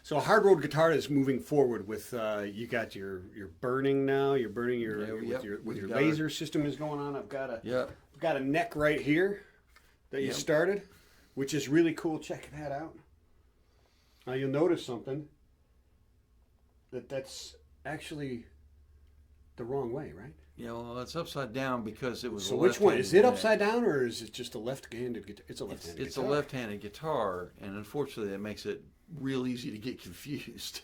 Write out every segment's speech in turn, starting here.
So a hard road guitar is moving forward with you got your burning now. You're burning with your laser system is going on. I've got a neck right here that you started, which is really cool. Check that out. Now you'll notice something that's actually the wrong way, right? Yeah, well, it's upside down because it was. So which one is it? Upside down, or is it just a left-handed guitar? It's a left-handed guitar. It's a left-handed guitar, and unfortunately, that makes it real easy to get confused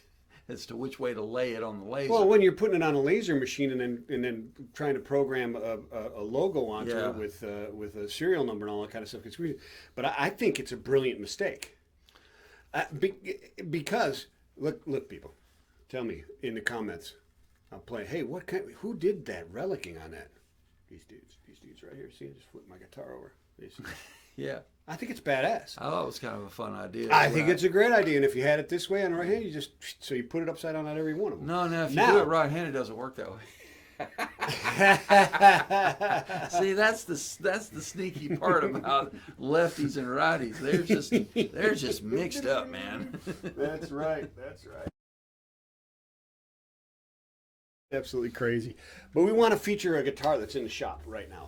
as to which way to lay it on the laser. Well, when you're putting it on a laser machine and then trying to program a logo onto it with a serial number and all that kind of stuff, but I think it's a brilliant mistake. Because look, people, tell me in the comments. I'll play. Hey, who did that relicking on that? These dudes right here. See, I just flipped my guitar over. Yeah. I think it's badass. Oh, it was kind of a fun idea. I think it's a great idea, and if you had it this way on the right hand, you put it upside down on every one of them. No, if you do it right-handed, it doesn't work that way. See, that's the sneaky part about lefties and righties. They're just mixed up, man. That's right. Absolutely crazy. But we want to feature a guitar that's in the shop right now.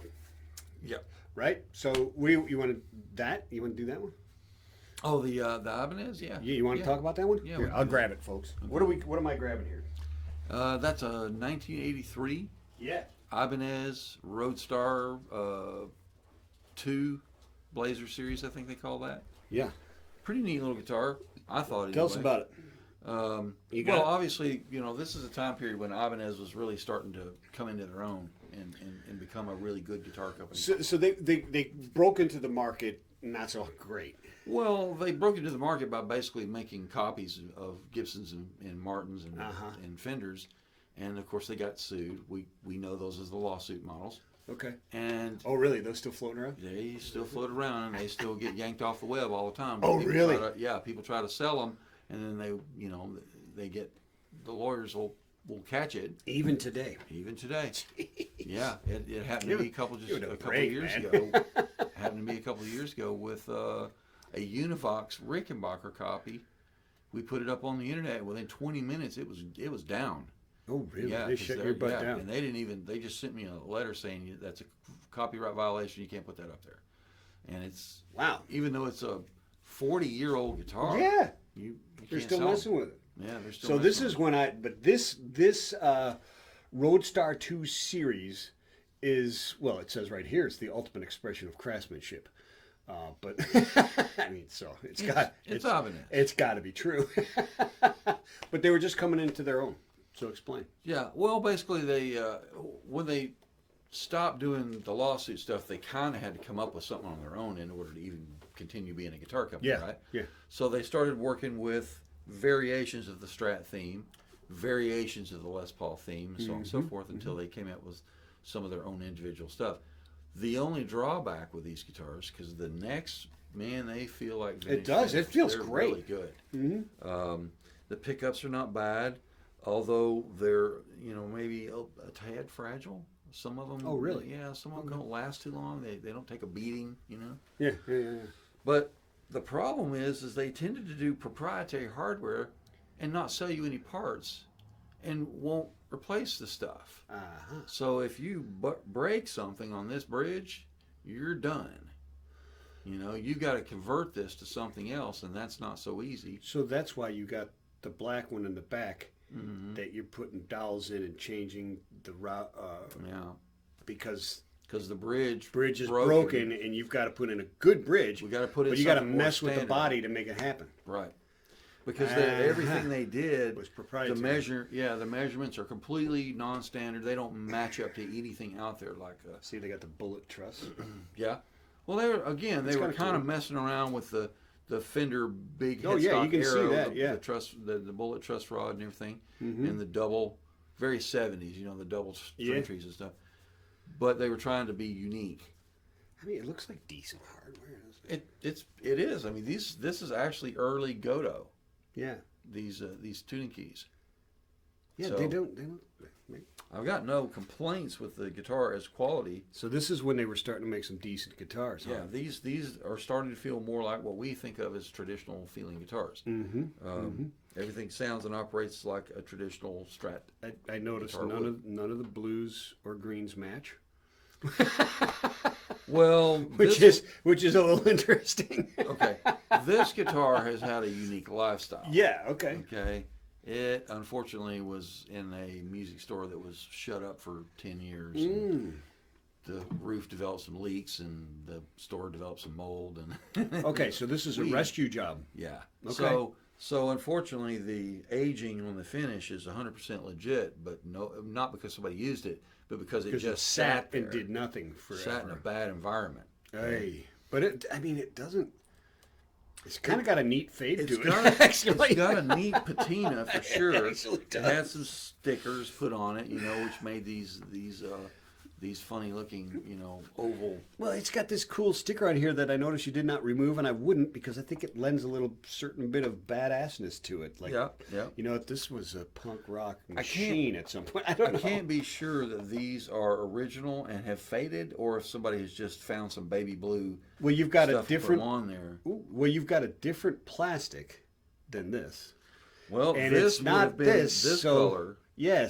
Yep. Right? So you want to do that one? Oh, the Ibanez, yeah. Yeah, you want to talk about that one? Yeah. Here, I'll grab it, folks. Okay. What am I grabbing here? That's a 1983 Ibanez Roadstar 2 Blazer series, I think they call that. Yeah. Pretty neat little guitar, I thought. Anyway. Tell us about it. Obviously, this is a time period when Ibanez was really starting to come into their own and become a really good guitar company. So they broke into the market not so great. Well, they broke into the market by basically making copies of Gibsons and Martins and Fenders, and of course they got sued. We know those as the lawsuit models. Okay. And really? Those still floating around? They still float around, and they still get yanked off the web all the time. Oh, really? People try to sell them. And then they get, the lawyers will catch it. Even today. Yeah, it happened to me a couple of years ago. Happened to me a couple of years ago with a Univox Rickenbacker copy. We put it up on the internet. Within 20 minutes, it was down. Oh, really? Yeah, they shut your butt down. And they just sent me a letter saying that's a copyright violation. You can't put that up there. And it's even though it's a 40-year-old guitar. Yeah. They're still messing with it. Yeah, they're still. So this is when this Roadstar 2 series is, well, it says right here, it's the ultimate expression of craftsmanship. But I mean, so it's Ibanez. It's got to be true. But they were just coming into their own. So explain. Yeah, well, basically they when they stopped doing the lawsuit stuff, they kind of had to come up with something on their own in order to even continue being a guitar company, right? Yeah. So they started working with variations of the Strat theme, variations of the Les Paul theme, and so on and so forth, until they came out with some of their own individual stuff. The only drawback with these guitars, because the necks, man, they feel like it does. It feels great. Really good. The pickups are not bad, although they're maybe a tad fragile. Some of them. Oh, really? Yeah. Some of them don't last too long. They don't take a beating. Yeah. But the problem is they tended to do proprietary hardware and not sell you any parts and won't replace the stuff. So if you break something on this bridge, you're done. You got to convert this to something else, and that's not so easy. So that's why you got the black one in the back that you're putting dowels in and changing the route. Because the bridge is broken, and you've got to put in a good bridge. We got to put in, but you got to mess with the body to make it happen. Right. Because everything they did was proprietary. The measurements are completely non-standard. They don't match up to anything out there like. See, they got the bullet truss. Yeah. Well, they were kind of messing around with the Fender big headstock you can arrow, see that. the truss, the bullet truss rod and everything, and the double, very 70s. The double string trees and stuff. But they were trying to be unique. I mean, it looks like decent hardware, doesn't it? It is. I mean, this is actually early Godot. Yeah. These tuning keys. Yeah, so, they don't. I've got no complaints with the guitar as quality. So this is when they were starting to make some decent guitars. Huh? Yeah, these are starting to feel more like what we think of as traditional feeling guitars. Everything sounds and operates like a traditional Strat. I noticed none of the blues or greens match. Well, which is a little interesting. Okay, this guitar has had a unique lifestyle. Yeah. Okay. Okay. It unfortunately was in a music store that was shut up for 10 years. The roof developed some leaks, and the store developed some mold. And okay, so this is a rescue job. Yeah. Okay. So unfortunately, the aging on the finish is 100% legit, but not because somebody used it, but because it just sat there and did nothing forever. Sat in a bad environment. Hey, but it doesn't. It's kind of got a neat fade to it. It's got a neat patina for sure. It had some stickers put on it, which made these funny looking, oval. Well, it's got this cool sticker on here that I noticed you did not remove, and I wouldn't because I think it lends a little certain bit of badassness to it. Like, yeah. This was a punk rock machine at some point. I don't know. I can't be sure that these are original and have faded, or if somebody has just found some baby blue. Well, you've got a different on there. Well, you've got a different plastic than this. Well, and this it's not this color. Yeah,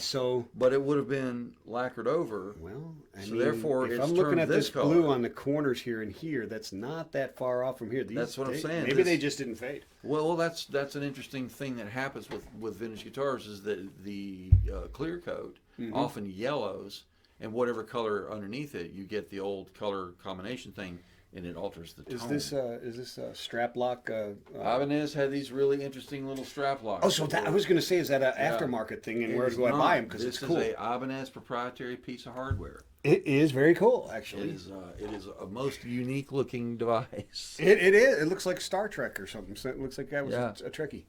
but it would have been lacquered over. Well, therefore, if I'm looking at this blue on the corners here and here, that's not that far off from here. That's what I'm saying. Maybe they just didn't fade. Well, that's an interesting thing that happens with vintage guitars is that the clear coat often yellows, and whatever color underneath it, you get the old color combination thing. And it alters the tone. Is this a strap lock? Ibanez had these really interesting little strap locks. Oh, so I was going to say, is that an aftermarket thing, and where do I buy them? Because it's cool. This is a Ibanez proprietary piece of hardware. It is very cool, actually. It is a most unique looking device. It is. It looks like Star Trek or something. So it looks like that was a Trekkie.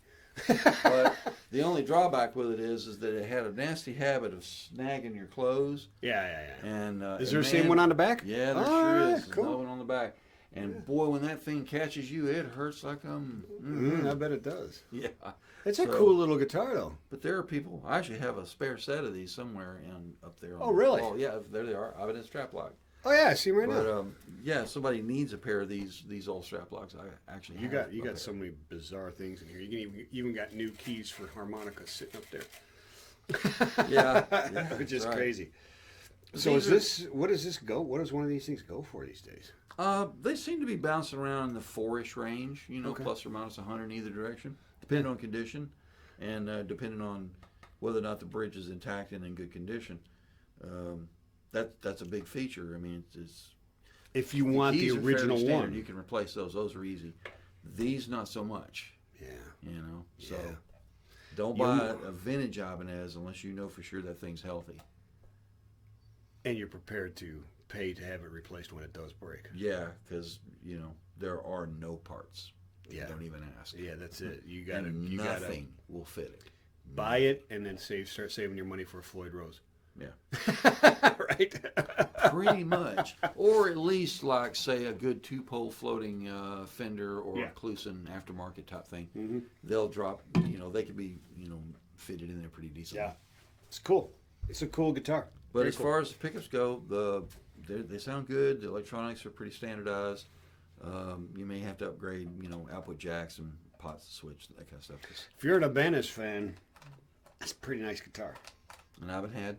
But the only drawback with it is that it had a nasty habit of snagging your clothes. Yeah. And is there the same one on the back? Yeah, there sure is. Cool. Another one on the back. And boy, when that thing catches you, it hurts like I bet it does. Yeah. It's a cool little guitar, though. But there are people. I actually have a spare set of these somewhere up there. Oh, really? Oh, yeah. There they are. Ibanez strap lock. Oh yeah, I see them right now. But somebody needs a pair of these old strap locks. I actually you got so many bizarre things in here. You even got new keys for harmonica sitting up there. Yeah, which is crazy. So what does this go? What does one of these things go for these days? They seem to be bouncing around in the 4-ish range. Plus or minus 100 in either direction, depending on condition, and depending on whether or not the bridge is intact and in good condition. That's a big feature. I mean, it's if you want the original one, you can replace those. Those are easy. These not so much. Yeah. So don't buy a vintage Ibanez unless you know for sure that thing's healthy. And you're prepared to pay to have it replaced when it does break. Yeah, because there are no parts. Yeah. Don't even ask. Yeah, that's it. Nothing will fit it. Buy it and then start saving your money for a Floyd Rose. Yeah. Right? Pretty much. Or at least, like, say, a good 2-pole floating Fender or a Kluson aftermarket type thing. They'll drop, they could be, fitted in there pretty decently. Yeah. It's cool. It's a cool guitar. But as far as the pickups go, they sound good. The electronics are pretty standardized. You may have to upgrade, output jacks and pots to switch, that kind of stuff. If you're an Ibanez fan, that's a pretty nice guitar. And I've had.